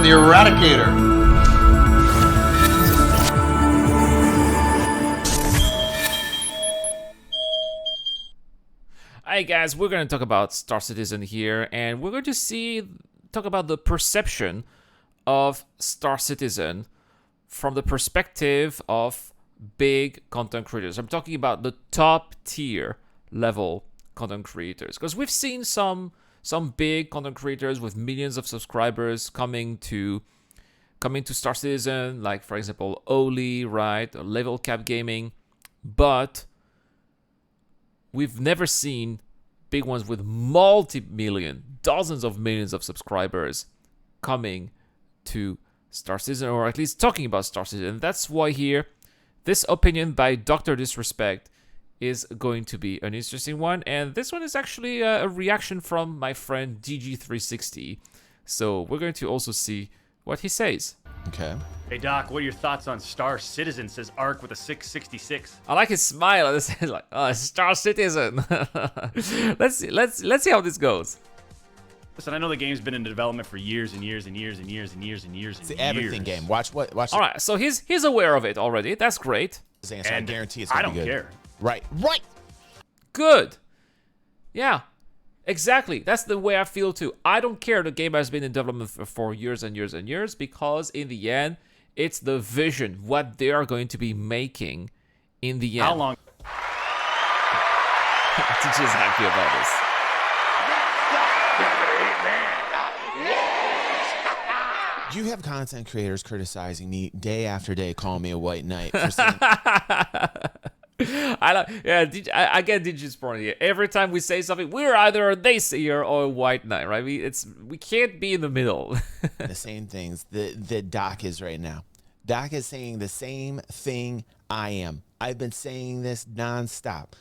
the Eradicator. Hi guys, we're going to talk about Star Citizen here, and we're going to talk about the perception of Star Citizen from the perspective of big content creators. I'm talking about the top tier level content creators, because we've seen some big content creators with millions of subscribers coming to Star Citizen, like for example Oli, right, or Level Cap Gaming, but we've never seen big ones with multi-million, dozens of millions of subscribers coming to Star Citizen, or at least talking about Star Citizen. That's why here, this opinion by Dr. Disrespect is going to be an interesting one. And this one is actually a reaction from my friend DG360. So we're going to also see what he says. Okay. Hey Doc, what are your thoughts on Star Citizen? Says Ark with a 666. I like his smile. It's like, oh, Star Citizen. let's see how this goes. Listen, I know the game's been in development for years and years and years and years and years and years. It's the everything game. Watch. All right, so he's aware of it already. That's great. And I guarantee it's gonna be good. I don't care. Right. Good. Yeah. Exactly. That's the way I feel too. I don't care. The game has been in development for years and years and years, because in the end, it's the vision, what they are going to be making in the end. How long? TJ's happy about this. You have content creators criticizing me day after day, calling me a white knight for saying I get DG's point here. Every time we say something, we're either a naysayer or a white knight, right? We can't be in the middle. the same things that Doc is right now. Doc is saying the same thing I am. I've been saying this nonstop.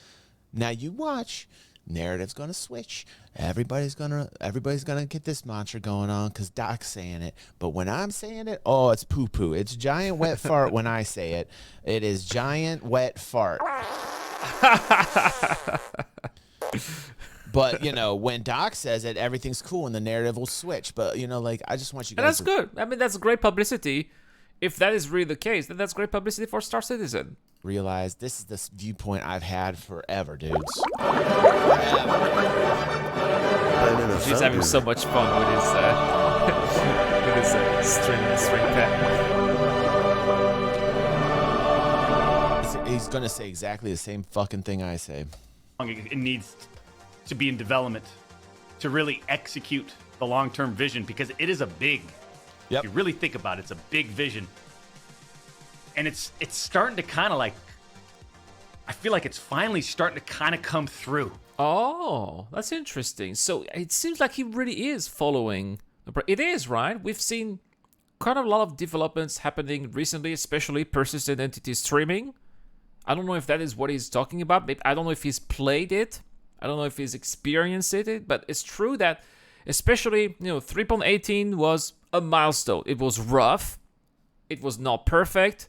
Now you watch. Narrative's gonna switch. Everybody's gonna get this mantra going on because Doc's saying it. But when I'm saying it, oh, it's poo poo. It's giant wet fart. When I say it, it is giant wet fart. But when Doc says it, everything's cool and the narrative will switch. But I just want you guys. And that's good. I mean, that's great publicity. If that is really the case, then that's great publicity for Star Citizen. Realize this is the viewpoint I've had forever, dudes. She's having so much fun with his string pet. He's gonna say exactly the same fucking thing I say. It needs to be in development to really execute the long-term vision, because it is a big. Yep. If you really think about it, it's a big vision. And it's starting to kind of I feel like it's finally starting to kind of come through. Oh, that's interesting. So it seems like he really is following. It is, right? We've seen quite a lot of developments happening recently, especially persistent entity streaming. I don't know if that is what he's talking about. I don't know if he's played it. I don't know if he's experienced it. But it's true that especially, 3.18 was a milestone. It was rough. It was not perfect.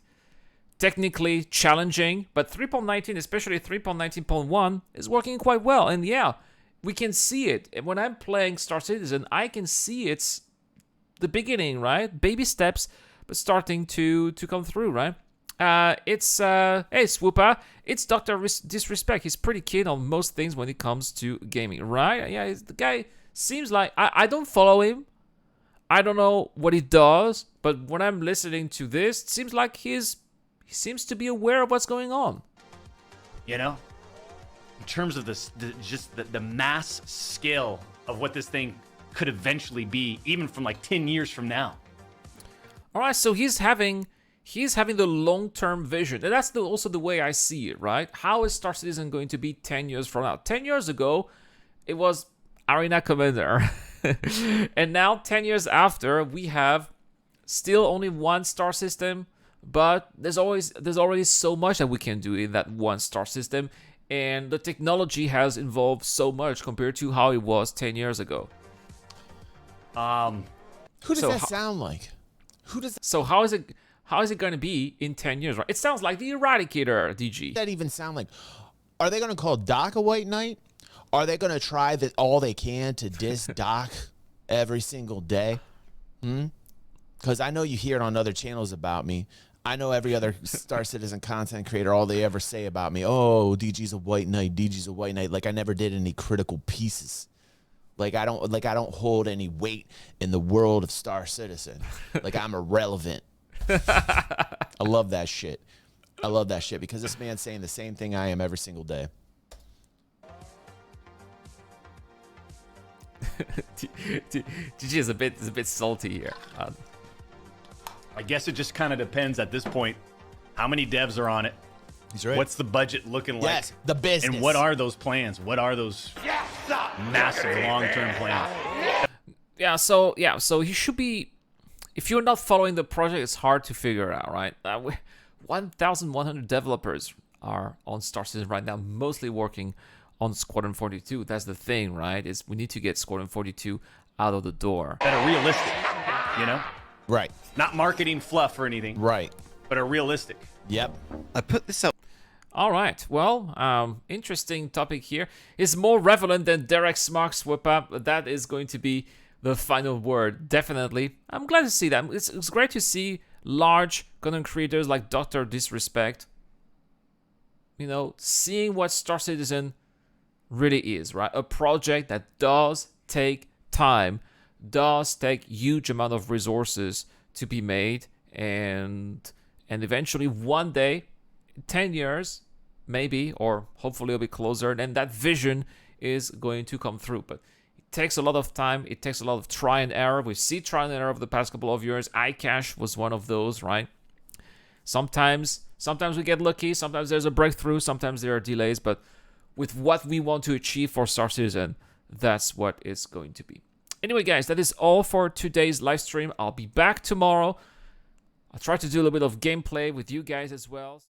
Technically challenging, but 3.19, especially 3.19.1, is working quite well. And yeah, we can see it. And when I'm playing Star Citizen, I can see it's the beginning, right? Baby steps, but starting to come through, right? Hey, Swooper, it's Dr. Disrespect. He's pretty keen on most things when it comes to gaming, right? Yeah, the guy seems like... I don't follow him. I don't know what he does, but when I'm listening to this, it seems like he seems to be aware of what's going on. In terms of the mass scale of what this thing could eventually be, even from 10 years from now. All right, so he's having the long-term vision. And that's also the way I see it, right? How is Star Citizen going to be 10 years from now? 10 years ago, it was Arena Commander. And now, 10 years after, we have still only one star system, but there's already so much that we can do in that one star system, and the technology has evolved so much compared to how it was 10 years ago. Who does that sound like? So how is it going to be in 10 years? Right? It sounds like the Eradicator, DG. That even sound like? Are they going to call Doc a white knight? Are they going to try all they can to diss Doc every single day? Because I know you hear it on other channels about me. I know every other Star Citizen content creator, all they ever say about me, oh, DG's a white knight, DG's a white knight. Like I never did any critical pieces. Like I don't hold any weight in the world of Star Citizen. Like I'm irrelevant. I love that shit. I love that shit because this man's saying the same thing I am every single day. GG is a bit salty here. I guess it just kind of depends at this point. How many devs are on it? He's right. What's the budget looking like? Yes, the business. And what are those plans? What are those massive long-term plans? Yeah, so he should be. If you're not following the project, it's hard to figure out, right? 1,100 developers are on Star Citizen right now, mostly working on Squadron 42. That's the thing, right? Is we need to get Squadron 42 out of the door. That are realistic, you know? Right. Not marketing fluff or anything. Right. But are realistic. Yep. I put this up. All right. Well, interesting topic here. It's more relevant than Derek's Smart Swap Up. That is going to be the final word, definitely. I'm glad to see that. It's great to see large content creators like Dr.Disrespect, you know, seeing what Star Citizen really is, right? A project that does take time, does take huge amount of resources to be made, and eventually one day, 10 years, maybe, or hopefully a bit closer, then that vision is going to come through. But it takes a lot of time. It takes a lot of try and error. We've seen try and error over the past couple of years. iCache was one of those, right? Sometimes we get lucky. Sometimes there's a breakthrough. Sometimes there are delays. But with what we want to achieve for Star Citizen, that's what it's going to be. Anyway, guys, that is all for today's live stream. I'll be back tomorrow. I'll try to do a little bit of gameplay with you guys as well.